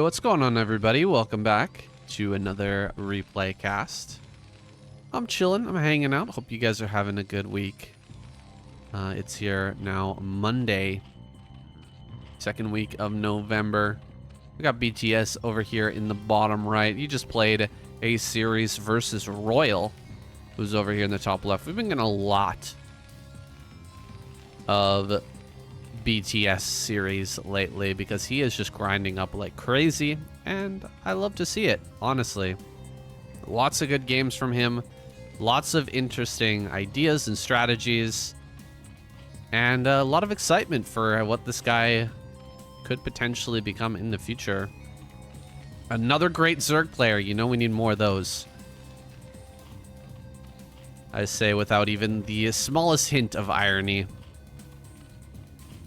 what's going on, everybody? Welcome back to another replay cast. I'm chilling, I'm hanging out. Hope you guys are having a good week. It's here now, Monday, second week of November. We got BTS over here in the bottom right. He just played a series versus RoyaL, who's over here in the top left. We've been getting a lot of BTS series lately because he is just grinding up like crazy, and I love to see it, honestly. Lots of good games from him, lots of interesting ideas and strategies, and a lot of excitement for what this guy could potentially become in the future. Another great Zerg player. You know we need more of those. I say without even the smallest hint of irony.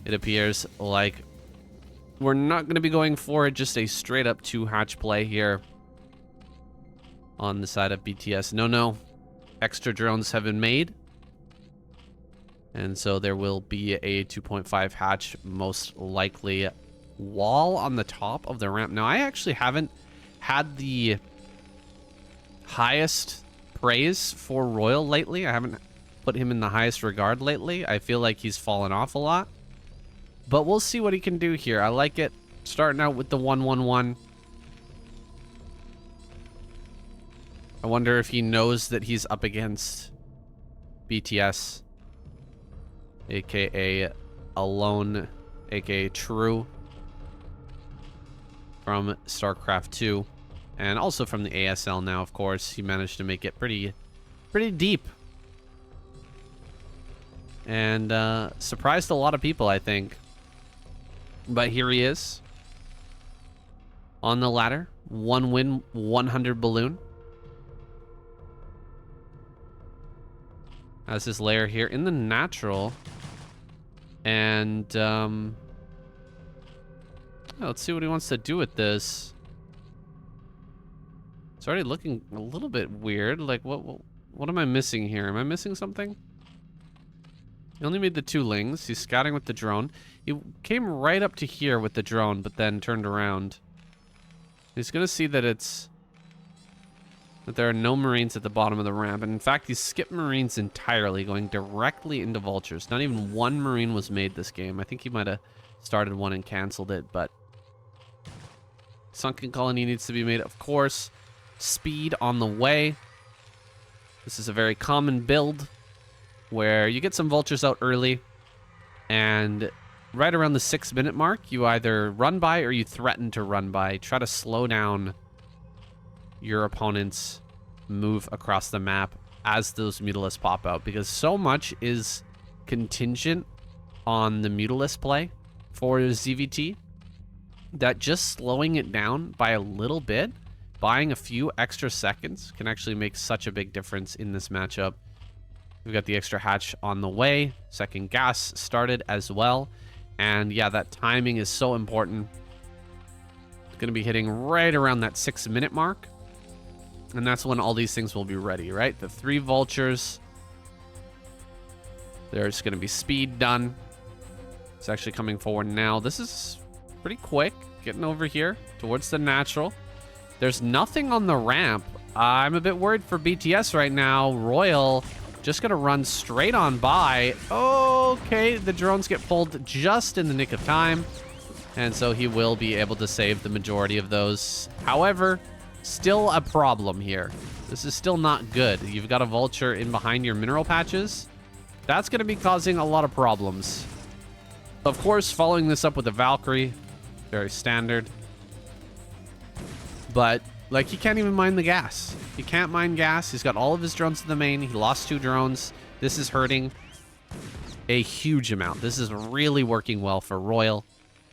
It appears like we're not going to be going for just a straight up 2-hatch play here on the side of BTS. No. Extra drones have been made. And so there will be a 2.5 hatch, most likely, wall on the top of the ramp. Now, I actually haven't had the highest praise for RoyaL lately. I haven't put him in the highest regard lately. I feel like he's fallen off a lot. But we'll see what he can do here. I like it. Starting out with the 1-1-1. I wonder if he knows that he's up against BTS, aka Alone, aka True, from Starcraft 2, and also from the ASL now, of course. He managed to make it pretty deep. And surprised a lot of people, I think. But here he is on the ladder. 1 win, 100 balloon. Has his lair here in the natural. And let's see what he wants to do with this. It's already looking a little bit weird. Like, what am I missing here? Am I missing something? He only made the 2 lings. He's scouting with the drone. He came right up to here with the drone, but then turned around. He's going to see that there are no Marines at the bottom of the ramp. And in fact, he skipped Marines entirely, going directly into Vultures. Not even 1 Marine was made this game. I think he might have started one and canceled it, but Sunken Colony needs to be made, of course. Speed on the way. This is a very common build where you get some Vultures out early, and right around the 6-minute mark, you either run by or you threaten to run by. Try to slow down your opponent's move across the map as those Mutalisks pop out, because so much is contingent on the Mutalisk play for ZVT that just slowing it down by a little bit, buying a few extra seconds, can actually make such a big difference in this matchup. We've got the extra hatch on the way. Second gas started as well. And yeah, that timing is so important. It's going to be hitting right around that 6-minute mark. And that's when all these things will be ready, right? The 3 Vultures. There's going to be speed done. It's actually coming forward now. This is pretty quick. Getting over here towards the natural. There's nothing on the ramp. I'm a bit worried for BTS right now. RoyaL just gonna run straight on by. Okay, the drones get pulled just in the nick of time, and so he will be able to save the majority of those. However, still a problem here. This is still not good. You've got a Vulture in behind your mineral patches. That's gonna be causing a lot of problems. Of course, following this up with a Valkyrie, very standard. But like, he can't even mine the gas. He can't mine gas. He's got all of his drones to the main. He lost 2 drones. This is hurting a huge amount. This is really working well for RoyaL.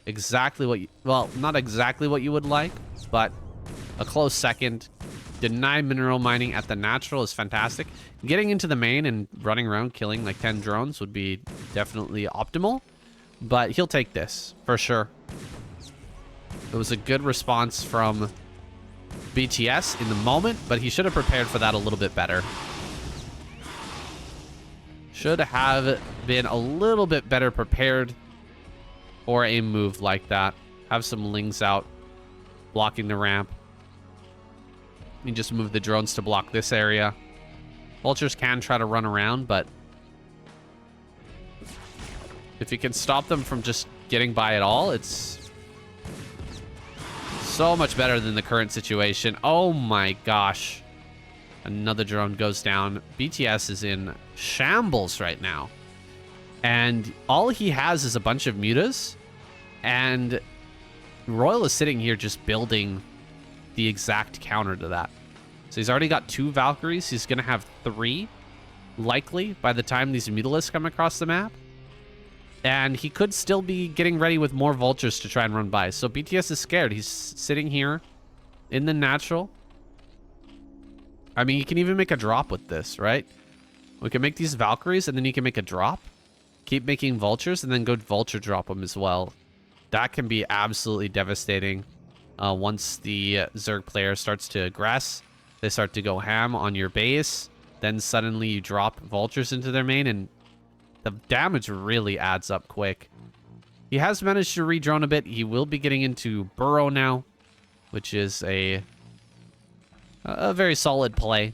Exactly what you... Well, not exactly what you would like, but a close second. Deny mineral mining at the natural is fantastic. Getting into the main and running around killing like 10 drones would be definitely optimal. But he'll take this, for sure. It was a good response from BTS in the moment, but he should have prepared for that a little bit better. Should have been a little bit better prepared for a move like that. Have some lings out. blocking the ramp. You just move the drones to block this area. Vultures can try to run around, but if you can stop them from just getting by at all, it's so much better than the current situation. Oh my gosh. Another drone goes down. BTS is in shambles right now. And all he has is a bunch of mutas. And RoyaL is sitting here just building the exact counter to that. So he's already got 2 Valkyries. He's going to have 3, likely, by the time these Mutalisks come across the map. And he could still be getting ready with more Vultures to try and run by. So BTS is scared. He's sitting here in the natural. I mean, you can even make a drop with this, right? We can make these Valkyries, and then you can make a drop. Keep making Vultures, and then go Vulture drop them as well. That can be absolutely devastating. Once the Zerg player starts to aggress, they start to go ham on your base. Then suddenly you drop Vultures into their main, and the damage really adds up quick. He has managed to re-drone a bit. He will be getting into Burrow now, which is a very solid play.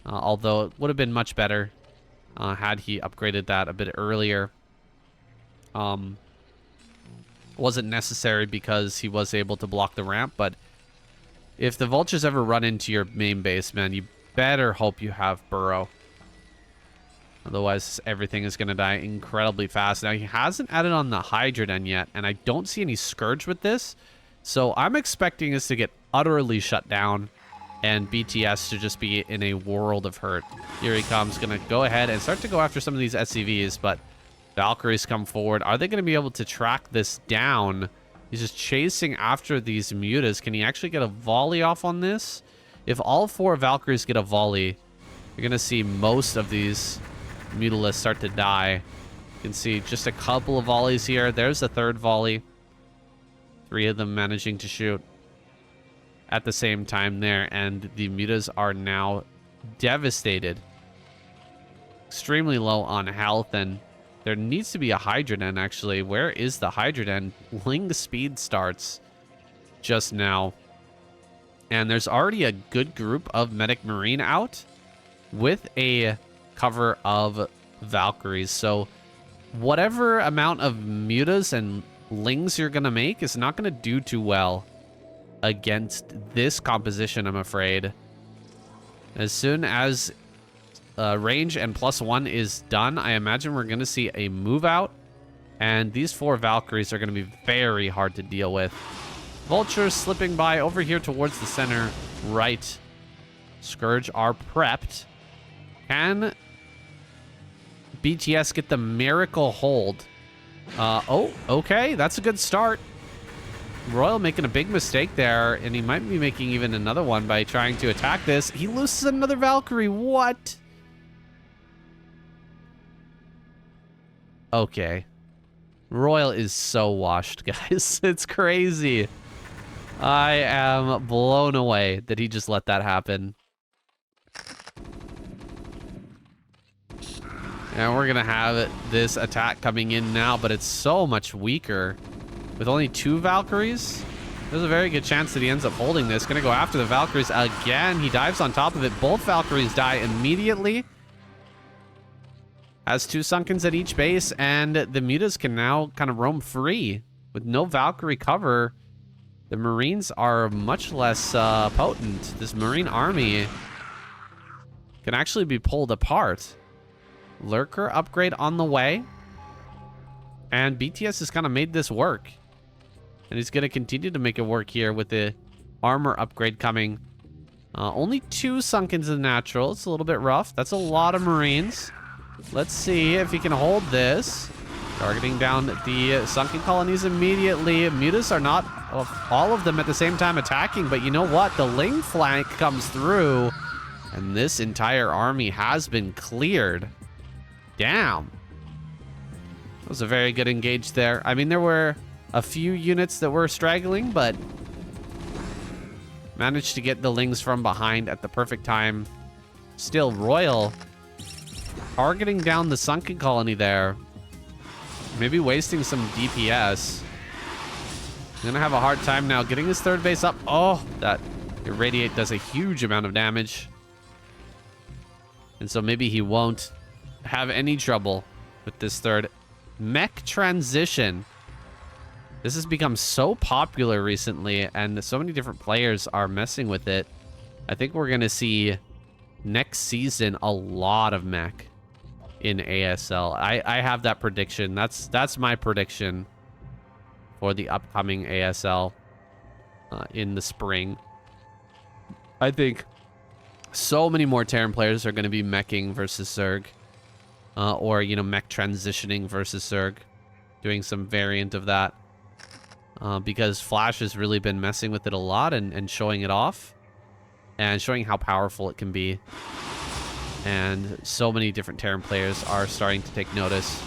Although it would have been much better had he upgraded that a bit earlier. Wasn't necessary because he was able to block the ramp, but if the Vultures ever run into your main base, man, you better hope you have Burrow. Otherwise, everything is going to die incredibly fast. Now, he hasn't added on the Hydra Den yet, and I don't see any Scourge with this. So I'm expecting this to get utterly shut down and BTS to just be in a world of hurt. Here he comes, going to go ahead and start to go after some of these SCVs, but Valkyries come forward. Are they going to be able to track this down? He's just chasing after these mutas. Can he actually get a volley off on this? If all 4 Valkyries get a volley, you're going to see most of these Mutalisks start to die. You can see just a couple of volleys here. There's a 3rd volley. 3 of them managing to shoot at the same time there. And the mutas are now devastated. Extremely low on health, and there needs to be a Hydra Den, actually. Where is the Hydra Den? Ling speed starts just now. And there's already a good group of Medic Marine out with a cover of Valkyries. So whatever amount of mutas and Lings you're going to make is not going to do too well against this composition, I'm afraid. As soon as range and +1 is done, I imagine we're going to see a move out, and these 4 Valkyries are going to be very hard to deal with. Vultures slipping by over here towards the center right. Scourge are prepped. Can BTS get the miracle hold? Oh, okay, that's a good start. RoyaL making a big mistake there, and he might be making even another one by trying to attack this. He loses another Valkyrie. What? Okay. RoyaL is so washed, guys. It's crazy. I am blown away that he just let that happen. And we're going to have this attack coming in now, but it's so much weaker. With only 2 Valkyries, there's a very good chance that he ends up holding this. Going to go after the Valkyries again. He dives on top of it. Both Valkyries die immediately. Has 2 Sunkens at each base, and the mutas can now kind of roam free. With no Valkyrie cover, the Marines are much less potent. This Marine army can actually be pulled apart. Lurker upgrade on the way. And BTS has kind of made this work. And he's going to continue to make it work here with the armor upgrade coming. Only 2 Sunkens in natural. It's a little bit rough. That's a lot of Marines. Let's see if he can hold this. Targeting down the Sunken colonies immediately. Mutas are not all of them at the same time attacking, but you know what? The Ling flank comes through, and this entire army has been cleared. Damn. That was a very good engage there. I mean, there were a few units that were straggling, but managed to get the Lings from behind at the perfect time. Still, RoyaL targeting down the Sunken colony there. Maybe wasting some DPS. Gonna have a hard time now getting his third base up. Oh, that irradiate does a huge amount of damage. And so maybe he won't have any trouble with this third. Mech transition. This has become so popular recently, and so many different players are messing with it. I think we're gonna see next season a lot of mech in ASL. I have that prediction. That's my prediction for the upcoming ASL in the spring. I think so many more Terran players are going to be meching versus Zerg. Or, you know, mech transitioning versus Zerg. Doing some variant of that. Because Flash has really been messing with it a lot and showing it off. And showing how powerful it can be. And so many different Terran players are starting to take notice.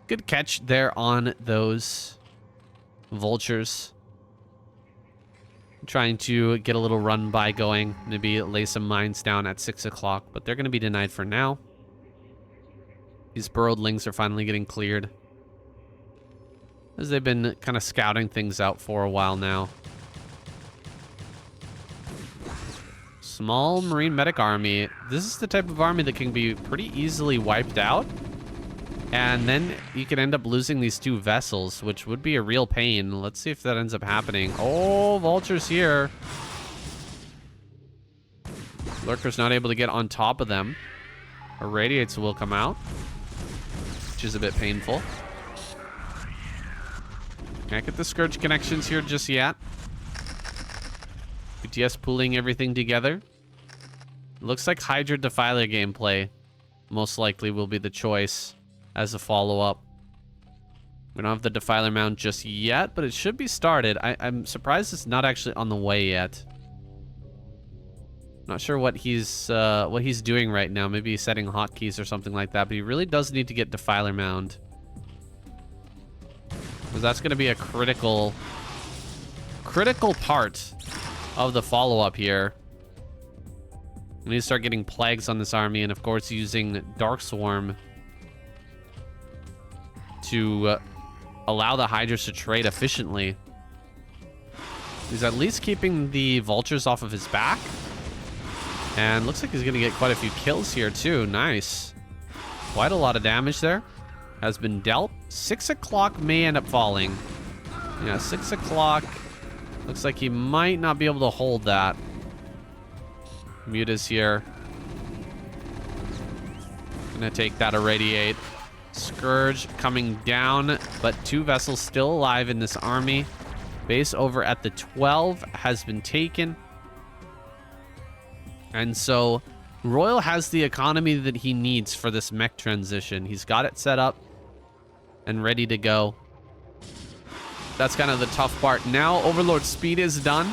Good catch there on those vultures. Trying to get a little run by going. Maybe lay some mines down at 6 o'clock, but they're going to be denied for now. These burrowedlings are finally getting cleared, as they've been kind of scouting things out for a while now. Small Marine Medic Army. This is the type of army that can be pretty easily wiped out. And then you can end up losing these 2 vessels, which would be a real pain. Let's see if that ends up happening. Oh, vultures here. Lurker's not able to get on top of them. Irradiates will come out, which is a bit painful. Can't get the Scourge connections here just yet. BTS pulling everything together. Looks like Hydra Defiler gameplay most likely will be the choice as a follow-up. We don't have the Defiler mount just yet, but it should be started. I'm surprised it's not actually on the way yet. Not sure what he's doing right now. Maybe he's setting hotkeys or something like that, but he really does need to get Defiler mount. Because that's going to be a critical part of the follow-up here. We need to start getting plagues on this army, and of course using Dark Swarm to allow the Hydras to trade efficiently. He's at least keeping the vultures off of his back. And looks like he's going to get quite a few kills here too. Nice. Quite a lot of damage there has been dealt. 6 o'clock may end up falling. Yeah, 6 o'clock. Looks like he might not be able to hold that. Mutas here. Gonna take that irradiate. Scourge coming down, but 2 vessels still alive in this army. Base over at the 12 has been taken. And so RoyaL has the economy that he needs for this mech transition. He's got it set up and ready to go. That's kind of the tough part. Now Overlord speed is done.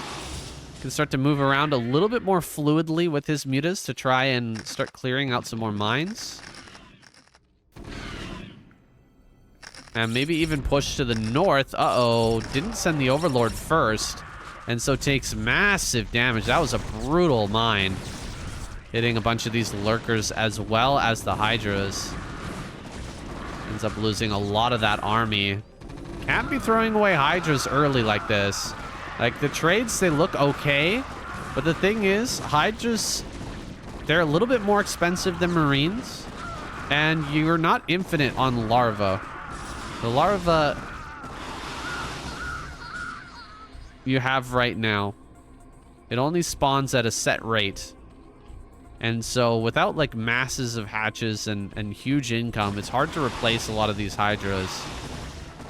Can start to move around a little bit more fluidly with his mutas to try and start clearing out some more mines. And maybe even push to the north. Uh-oh, didn't send the Overlord first. And so takes massive damage. That was a brutal mine. Hitting a bunch of these lurkers as well as the Hydras. Ends up losing a lot of that army. Can't be throwing away Hydras early like this. Like, the trades, they look okay. But the thing is, Hydras, they're a little bit more expensive than Marines. And you're not infinite on Larva. The Larva you have right now, it only spawns at a set rate. And so without like masses of hatches and huge income, it's hard to replace a lot of these Hydras.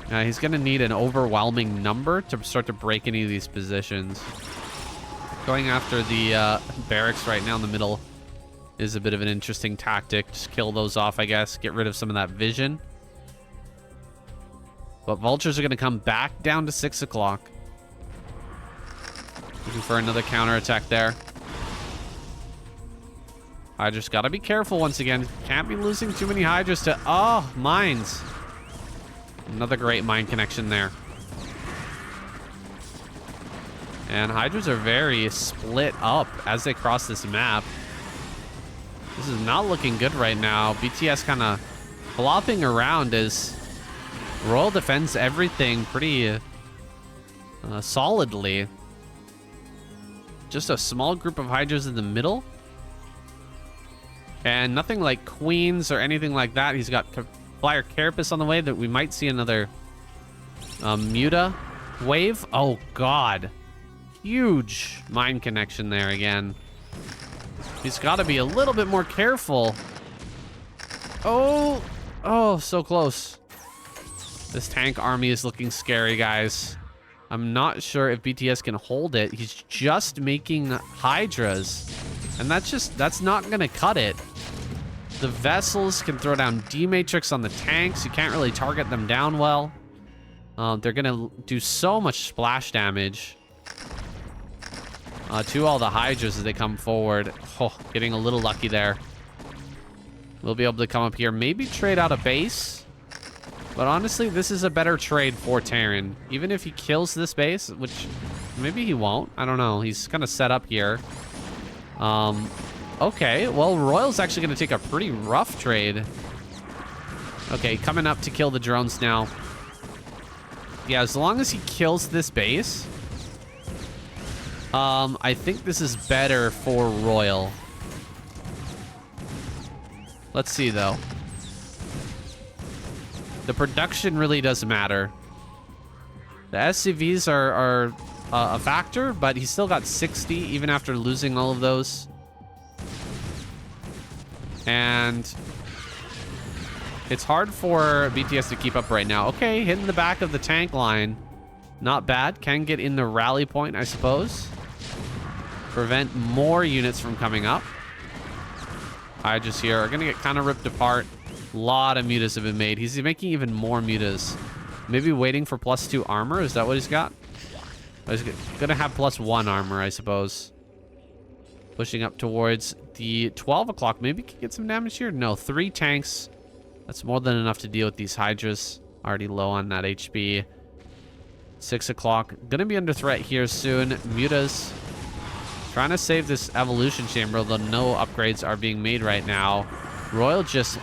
He's going to need an overwhelming number to start to break any of these positions. Going after the barracks right now in the middle is a bit of an interesting tactic. Just kill those off, I guess. Get rid of some of that vision. But vultures are going to come back down to 6 o'clock. Looking for another counterattack there. I just got to be careful once again. Can't be losing too many Hydras to... Oh, mines. Another great mine connection there. And Hydras are very split up as they cross this map. This is not looking good right now. BTS kind of flopping around as RoyaL defends everything pretty solidly. Just a small group of Hydras in the middle. And nothing like Queens or anything like that. He's got Flyer Carapace on the way that we might see another Muta wave. Oh, God. Huge mine connection there again. He's got to be a little bit more careful. Oh, so close. This tank army is looking scary, guys. I'm not sure if BTS can hold it. He's just making Hydras. And that's not going to cut it. The vessels can throw down D-Matrix on the tanks. You can't really target them down well. They're going to do so much splash damage to all the Hydras as they come forward. Oh, getting a little lucky there. We'll be able to come up here, maybe trade out a base. But honestly, this is a better trade for Terran. Even if he kills this base, which maybe he won't. I don't know. He's kind of set up here. Okay, well, RoyaL's actually going to take a pretty rough trade. Okay, coming up to kill the drones now. Yeah, as long as he kills this base, I think this is better for RoyaL. Let's see, though. The production really does matter. The SCVs are a factor, but he's still got 60 even after losing all of those. And it's hard for BTS to keep up right now. Okay, hitting the back of the tank line. Not bad. Can get in the rally point, I suppose. Prevent more units from coming up. Hydras here are going to get kind of ripped apart. A lot of mutas have been made. He's making even more mutas. Maybe waiting for +2 armor. Is that what he's got? Oh, he's going to have +1 armor, I suppose. Pushing up towards the 12 o'clock. Maybe he can get some damage here. No, 3 tanks. That's more than enough to deal with these Hydras. Already low on that HP. 6 o'clock. Going to be under threat here soon. Mutas trying to save this evolution chamber, although no upgrades are being made right now. RoyaL just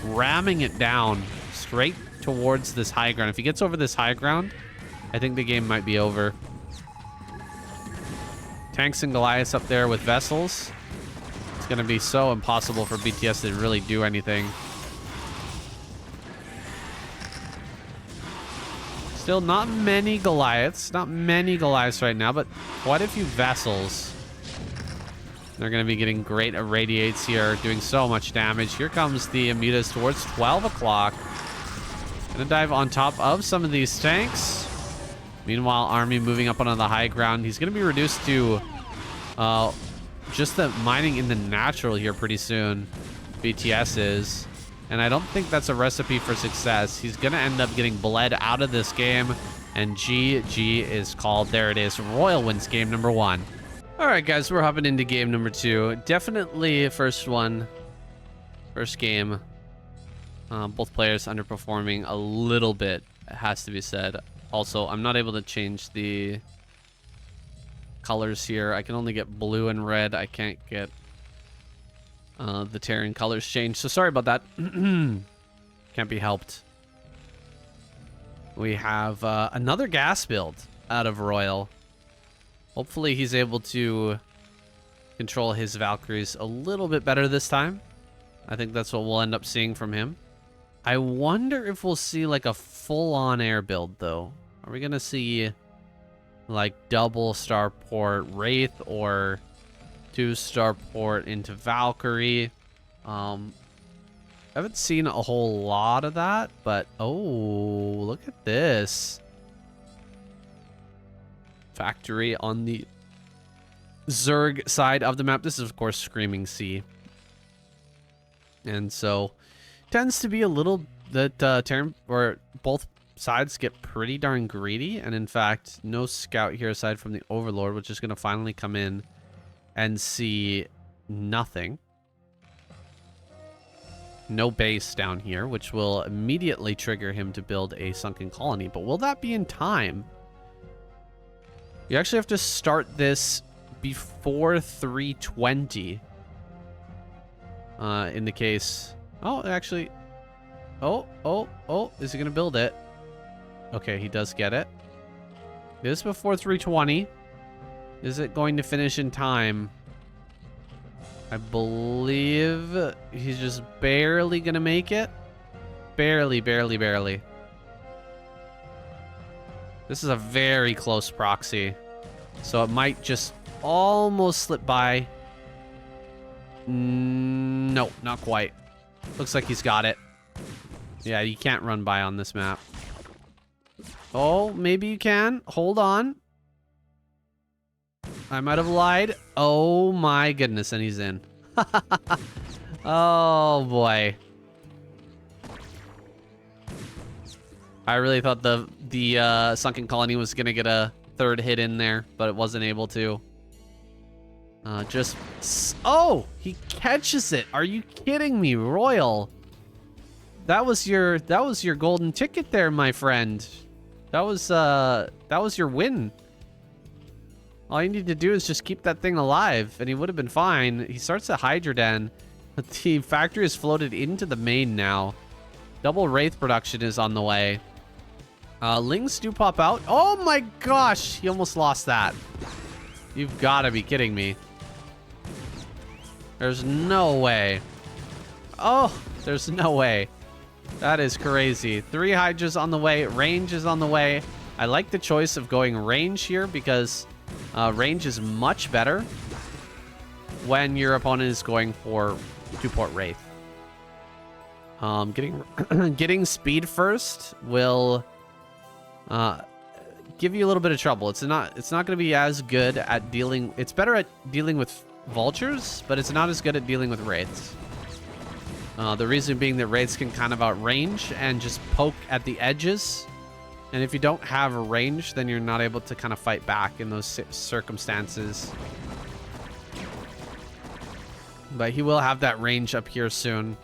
ramming it down straight towards this high ground. If he gets over this high ground, I think the game might be over. Tanks and Goliaths up there with vessels. It's going to be so impossible for BTS to really do anything. Still not many Goliaths. Not many Goliaths right now, but quite a few vessels. They're going to be getting great irradiates here, doing so much damage. Here comes the mutas towards 12 o'clock. Going to dive on top of some of these tanks. Meanwhile, Army moving up onto the high ground. He's going to be reduced to just the mining in the natural here pretty soon. BTS is. And I don't think that's a recipe for success. He's going to end up getting bled out of this game. And GG is called. There it is. RoyaL wins game number 1. All right, guys, we're hopping into game number 2. Definitely first game. Both players underperforming a little bit, it has to be said. Also, I'm not able to change the colors here. I can only get blue and red. I can't get the Terran colors changed. So sorry about that. Can't be helped. We have another gas build out of RoyaL. Hopefully he's able to control his Valkyries a little bit better this time. I think that's what we'll end up seeing from him. I wonder if we'll see like a full-on air build, though. Are we going to see like double starport Wraith or 2 starport into Valkyrie? I haven't seen a whole lot of that, but oh, look at this. Factory on the Zerg side of the map. This is, of course, Screaming Sea. And so, tends to be a little that Terran, or both sides get pretty darn greedy. And in fact, no scout here aside from the Overlord, which is going to finally come in and see nothing. No base down here, which will immediately trigger him to build a sunken colony. But will that be in time? You actually have to start this before 320. In the case... Oh, actually... Oh, is he going to build it? Okay, he does get it. It is before 320. Is it going to finish in time? I believe he's just barely gonna make it. Barely, barely, barely. This is a very close proxy. So it might just almost slip by. No, not quite. Looks like he's got it. Yeah, you can't run by on this map. Oh, maybe you can. Hold on. I might have lied. Oh my goodness, and he's in. Oh boy. I really thought the Sunken Colony was gonna get a third hit in there, but it wasn't able to. Oh, he catches it. Are you kidding me, RoyaL? That was your golden ticket there, my friend. That was your win. All you need to do is just keep that thing alive, and he would have been fine. He starts a Hydra Den. The factory is floated into the main now. Double Wraith production is on the way. Lings do pop out. Oh my gosh, he almost lost that. You've got to be kidding me. There's no way. Oh, there's no way. That is crazy. 3 Hydras on the way. Range is on the way. I like the choice of going range here because range is much better when your opponent is going for 2-port Wraith. Getting speed first will give you a little bit of trouble. It's not going to be as good at dealing. It's better at dealing with vultures, but it's not as good at dealing with wraiths. The reason being that wraiths can kind of outrange and just poke at the edges. And if you don't have a range, then you're not able to kind of fight back in those circumstances. But he will have that range up here soon.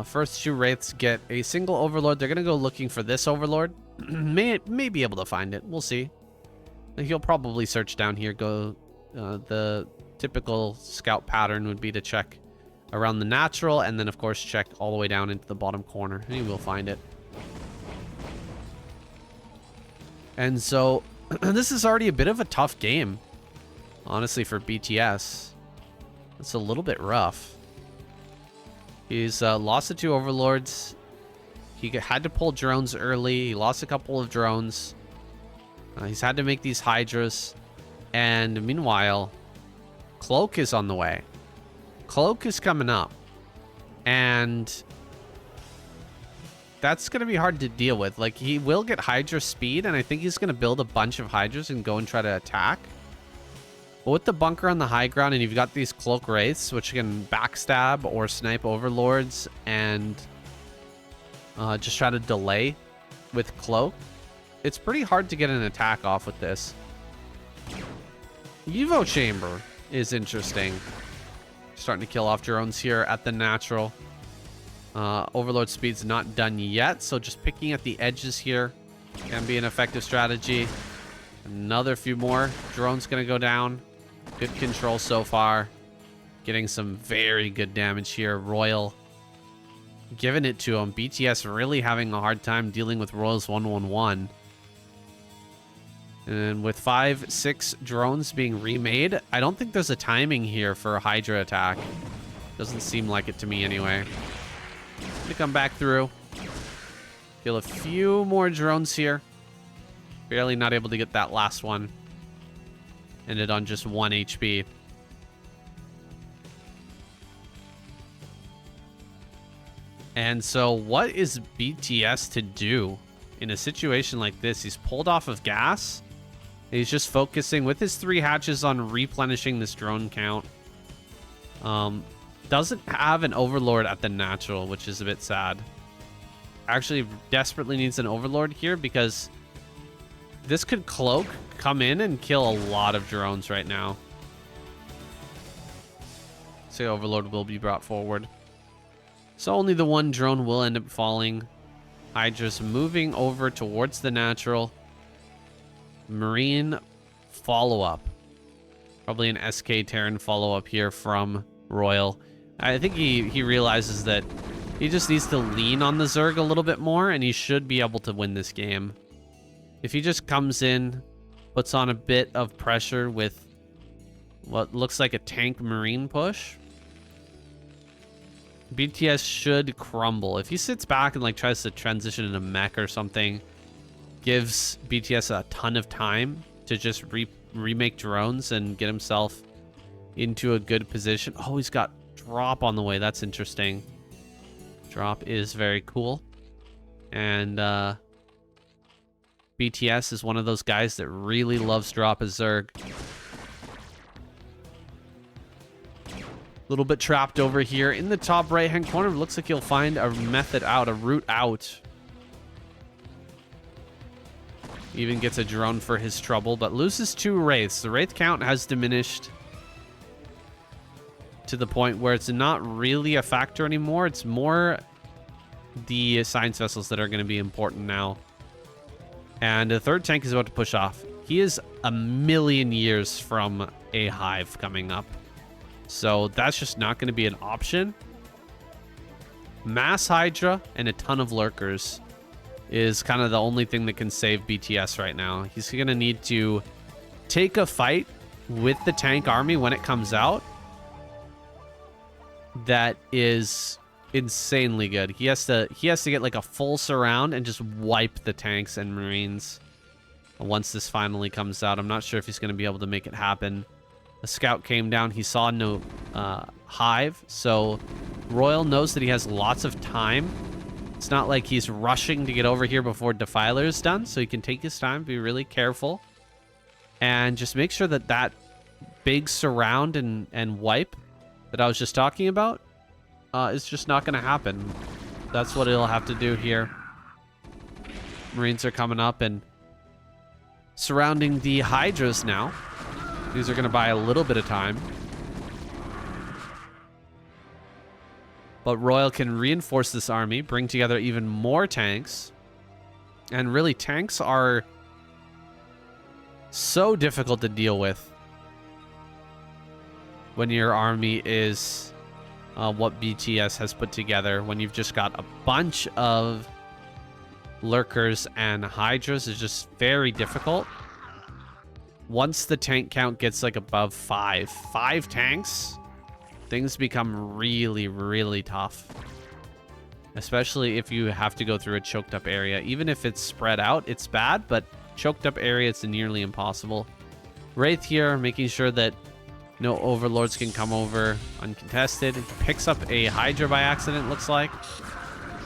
First 2 wraiths get a single overlord. They're going to go looking for this overlord. may be able to find it. We'll see. He'll probably search down here. The typical scout pattern would be to check around the natural and then, of course, check all the way down into the bottom corner. And he will find it. And so this is already a bit of a tough game, honestly, for BTS. It's a little bit rough. He's lost the 2 overlords. He had to pull drones early. He lost a couple of drones. He's had to make these Hydras. And meanwhile, Cloak is on the way. Cloak is coming up. And that's going to be hard to deal with. Like, he will get Hydra speed, and I think he's going to build a bunch of Hydras and go and try to attack. But with the bunker on the high ground, and you've got these Cloak Wraiths, which can backstab or snipe overlords and just try to delay with Cloak, it's pretty hard to get an attack off with this. Evo Chamber is interesting. Starting to kill off drones here at the natural. Overlord speed's not done yet, so just picking at the edges here can be an effective strategy. Another few more. Drone's going to go down. Good control so far. Getting some very good damage here. RoyaL giving it to him. BTS really having a hard time dealing with RoyaL's 1-1-1. And with 5, 6 drones being remade, I don't think there's a timing here for a Hydra attack. Doesn't seem like it to me anyway. Gonna come back through. Kill a few more drones here. Barely not able to get that last one. Ended on just 1 HP. And so what is BTS to do in a situation like this? He's pulled off of gas. He's just focusing with his 3 hatches on replenishing this drone count. Doesn't have an overlord at the natural, which is a bit sad. Actually desperately needs an overlord here because this could Cloak, come in, and kill a lot of drones right now. So overlord will be brought forward. So only the 1 drone will end up falling. Hydra's moving over towards the natural. Marine follow-up. Probably an SK Terran follow-up here from RoyaL. I think he realizes that he just needs to lean on the Zerg a little bit more, and he should be able to win this game. If he just comes in, puts on a bit of pressure with what looks like a tank marine push, BTS should crumble. If he sits back and like tries to transition into mech or something, gives BTS a ton of time to just remake drones and get himself into a good position. Oh, he's got drop on the way. That's interesting. Drop is very cool. And BTS is one of those guys that really loves drop as Zerg. A little bit trapped over here in the top right-hand corner. Looks like he'll find a method out, a route out. Even gets a drone for his trouble, but loses 2 Wraiths. The Wraith count has diminished to the point where it's not really a factor anymore. It's more the science vessels that are going to be important now. And the third tank is about to push off. He is a million years from a hive coming up. So that's just not going to be an option. Mass Hydra and a ton of lurkers is kind of the only thing that can save BTS right now. He's going to need to take a fight with the tank army when it comes out. That is insanely good. He has to get like a full surround and just wipe the tanks and marines once this finally comes out. I'm not sure if he's going to be able to make it happen. A scout came down. He saw no hive, so RoyaL knows that he has lots of time. It's not like he's rushing to get over here before Defiler is done, so he can take his time, be really careful, and just make sure that that big surround and wipe that I was just talking about is just not going to happen. That's what he'll have to do here. Marines are coming up and surrounding the Hydras now. These are going to buy a little bit of time. But RoyaL can reinforce this army, bring together even more tanks. And really, tanks are so difficult to deal with when your army is what BTS has put together. When you've just got a bunch of lurkers and Hydras, is just very difficult. Once the tank count gets like above 5 tanks, things become really, really tough. Especially if you have to go through a choked up area. Even if it's spread out, it's bad, but choked up area, it's nearly impossible. Wraith here, making sure that no overlords can come over uncontested. He picks up a Hydra by accident, looks like.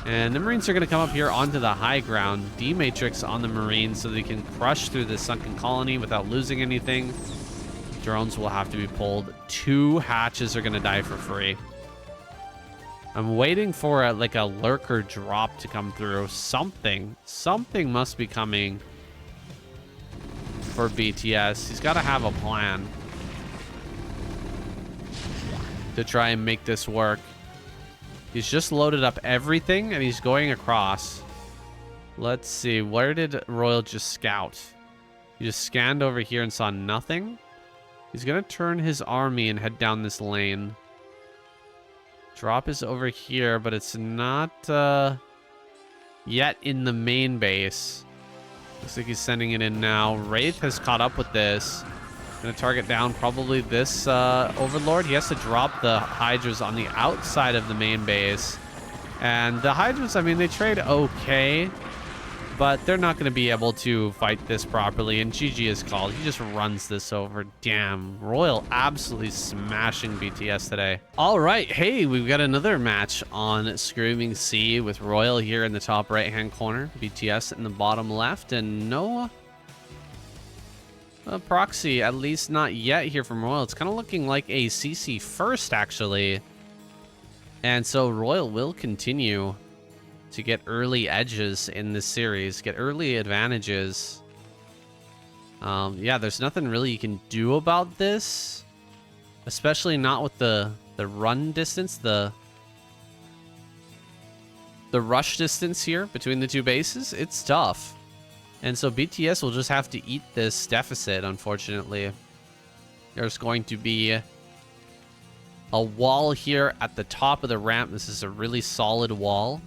And the Marines are going to come up here onto the high ground. D-Matrix on the Marines so they can crush through the sunken colony without losing anything. Drones will have to be pulled. 2 hatches are going to die for free. I'm waiting for like a lurker drop to come through. Something must be coming for BTS. He's got to have a plan to try and make this work. He's just loaded up everything and he's going across. Let's see, where did RoyaL just scout? He just scanned over here and saw nothing. He's gonna turn his army and head down this lane. Drop is over here, but it's not yet in the main base. Looks like he's sending it in now. Wraith has caught up with this. Gonna target down probably this Overlord. He has to drop the Hydras on the outside of the main base. And the Hydras, I mean, they trade okay, but they're not gonna be able to fight this properly. And GG is called. He just runs this over. Damn, RoyaL absolutely smashing BTS today. All right, hey, we've got another match on Screaming Sea with RoyaL here in the top right-hand corner, BTS in the bottom left, and no proxy, at least not yet here from RoyaL. It's kind of looking like a CC first, actually. And so RoyaL will continue to get early edges in this series, get early advantages. Yeah, there's nothing really you can do about this, especially not with the run distance, the rush distance here between the 2 bases. It's tough. And so BTS will just have to eat this deficit, unfortunately. There's going to be a wall here at the top of the ramp. This is a really solid wall.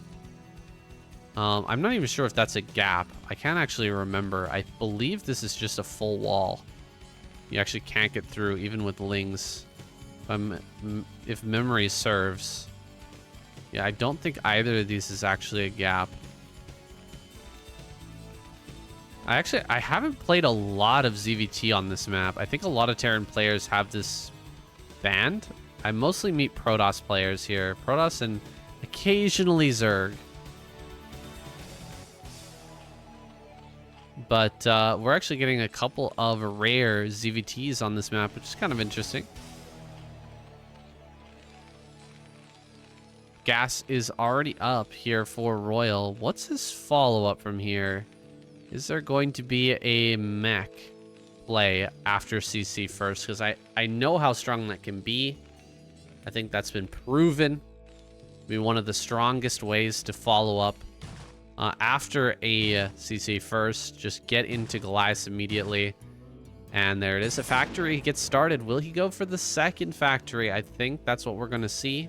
I'm not even sure if that's a gap. I can't actually remember. I believe this is just a full wall. You actually can't get through, even with lings. If memory serves. Yeah, I don't think either of these is actually a gap. I haven't played a lot of ZVT on this map. I think a lot of Terran players have this banned. I mostly meet Protoss players here. Protoss and occasionally Zerg. But we're actually getting a couple of rare ZVTs on this map, which is kind of interesting. Gas is already up here for RoyaL. What's his follow-up from here? Is there going to be a mech play after CC first? Because I know how strong that can be. I think that's been proven to be one of the strongest ways to follow up after a CC first. Just get into Goliath immediately. And there it is, a factory gets started. Will he go for the second factory? I think that's what we're going to see.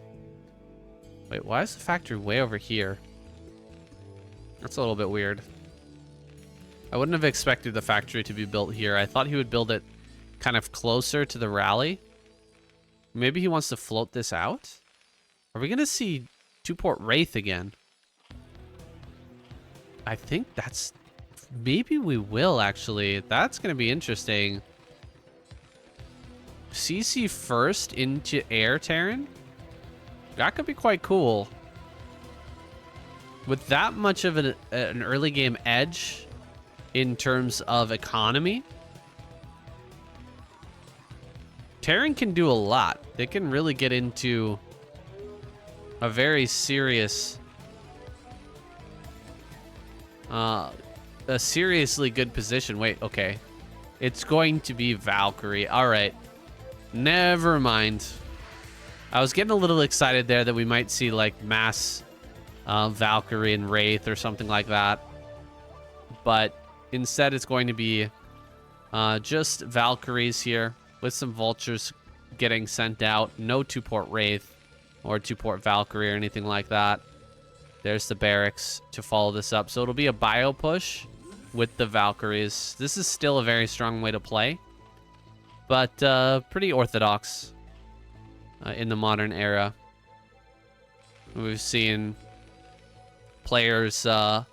Wait, why is the factory way over here? That's a little bit weird. I wouldn't have expected the factory to be built here. I thought he would build it kind of closer to the rally. Maybe he wants to float this out? Are we going to see two-port Wraith again? I think that's... Maybe we will, actually. That's going to be interesting. CC first into Air Terran? That could be quite cool. With that much of an early game edge in terms of economy, Terran can do a lot. They can really get into a very serious, a seriously good position. Wait, okay. It's going to be Valkyrie. All right. Never mind. I was getting a little excited there that we might see like mass Valkyrie and Wraith or something like that. But instead it's going to be just Valkyries here with some Vultures getting sent out. No two-port Wraith or two-port Valkyrie or anything like that. There's the barracks to follow this up. So it'll be a bio push with the Valkyries. This is still a very strong way to play, but pretty orthodox in the modern era. We've seen players at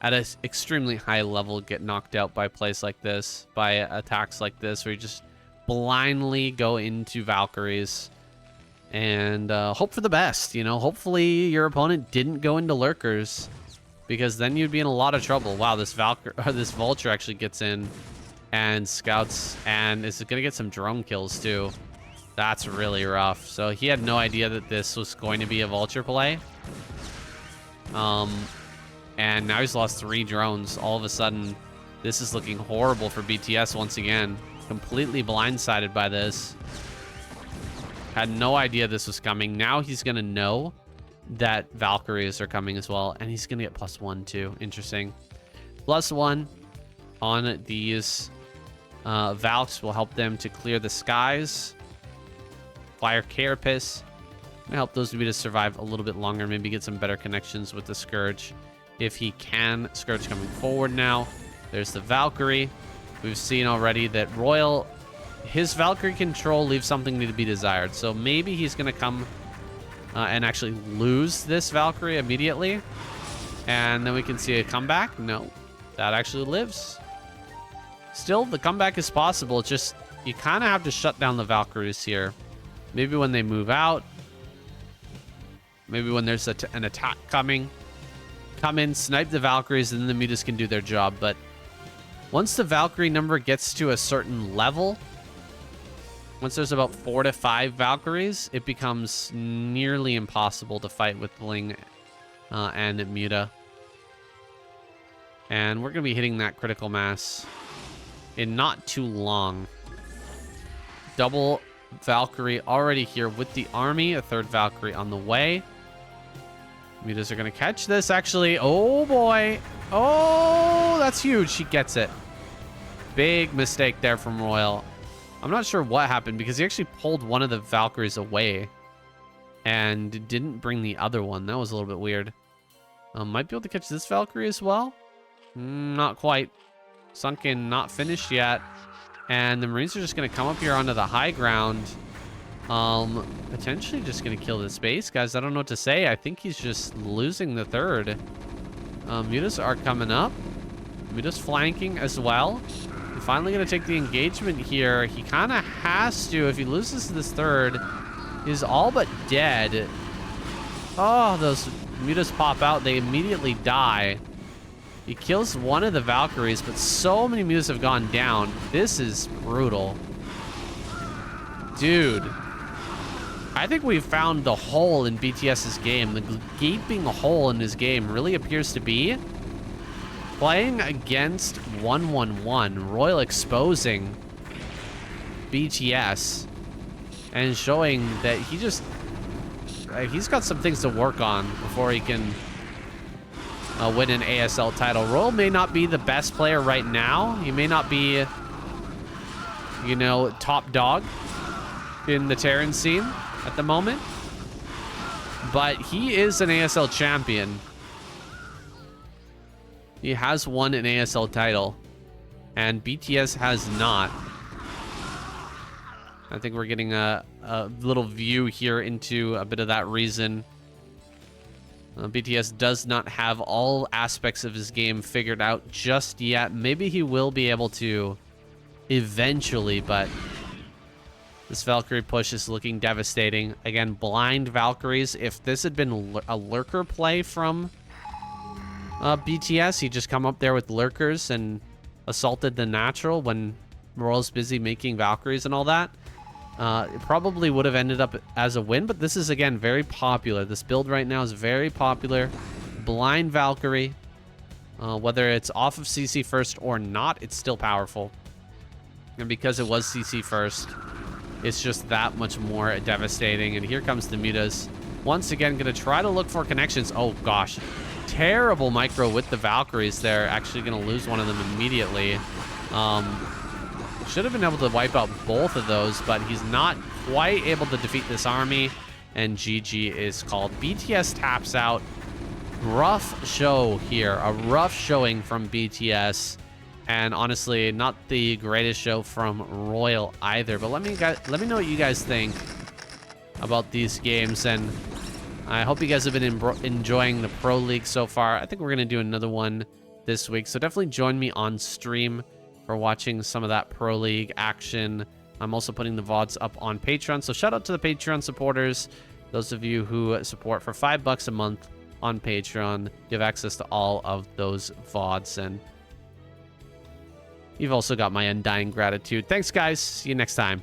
an extremely high level get knocked out by plays like this, by attacks like this, where you just blindly go into Valkyries and hope for the best. You know, hopefully your opponent didn't go into Lurkers, because then you'd be in a lot of trouble. Wow, this Vulture actually gets in and scouts, and is going to get some drone kills too. That's really rough. So he had no idea that this was going to be a Vulture play. And now he's lost 3 drones. All of a sudden, this is looking horrible for BTS once again. Completely blindsided by this. Had no idea this was coming. Now he's going to know that Valkyries are coming as well. And he's going to get +1 too. Interesting. +1 on these Valks will help them to clear the skies. Flyer Carapace. Gonna help those Mutas survive a little bit longer. Maybe get some better connections with the Scourge if he can. Scourge coming forward now. There's the Valkyrie. We've seen already that RoyaL, his Valkyrie control leaves something to be desired. So maybe he's going to come and actually lose this Valkyrie immediately. And then we can see a comeback. No, that actually lives. Still, the comeback is possible. It's just, you kind of have to shut down the Valkyries here. Maybe when they move out. Maybe when there's an attack coming. Come in, snipe the Valkyries, and then the Mutas can do their job. But once the Valkyrie number gets to a certain level, once there's about 4 to 5 Valkyries, it becomes nearly impossible to fight with Ling and Muta. And we're going to be hitting that critical mass in not too long. Double Valkyrie already here with the army. A 3rd Valkyrie on the way. Mutas are going to catch this, actually. Oh, boy. Oh, that's huge. She gets it. Big mistake there from RoyaL. I'm not sure what happened, because he actually pulled one of the Valkyries away and didn't bring the other one. That was a little bit weird. Might be able to catch this Valkyrie as well. Not quite. Sunken, not finished yet. And the Marines are just going to come up here onto the high ground. Potentially just going to kill this base. Guys, I don't know what to say. I think he's just losing the third. Mutas are coming up. Mutas flanking as well. Finally going to take the engagement here. He kind of has to. If he loses this third, he's all but dead. Oh, those Mutas pop out. They immediately die. He kills one of the Valkyries, but so many Mutas have gone down. This is brutal. Dude. I think we've found the hole in BTS's game. The gaping hole in his game really appears to be playing against 111, RoyaL exposing BTS and showing that he's got some things to work on before he can win an ASL title. RoyaL may not be the best player right now. He may not be, you know, top dog in the Terran scene at the moment, but he is an ASL champion. He has won an ASL title, and BTS has not. I think we're getting a little view here into a bit of that reason. BTS does not have all aspects of his game figured out just yet. Maybe he will be able to eventually, but this Valkyrie push is looking devastating. Again, blind Valkyries. If this had been a lurker play from BTS, he'd just come up there with lurkers and assaulted the natural when RoyaL's busy making Valkyries and all that. It probably would have ended up as a win, but this is, again, very popular. This build right now is very popular. Blind Valkyrie. Whether it's off of CC first or not, it's still powerful. And because it was CC first, it's just that much more devastating. And here comes the Mutas. Once again, going to try to look for connections. Oh, gosh. Terrible micro with the Valkyries there. Actually going to lose one of them immediately. Should have been able to wipe out both of those, but he's not quite able to defeat this army. And GG is called. BTS taps out. Rough show here. A rough showing from BTS. And honestly, not the greatest show from RoyaL either. But let me know what you guys think about these games. And I hope you guys have been enjoying the Pro League so far. I think we're going to do another one this week. So definitely join me on stream for watching some of that Pro League action. I'm also putting the VODs up on Patreon. So shout out to the Patreon supporters. Those of you who support for $5 a month on Patreon, you have access to all of those VODs. And you've also got my undying gratitude. Thanks, guys. See you next time.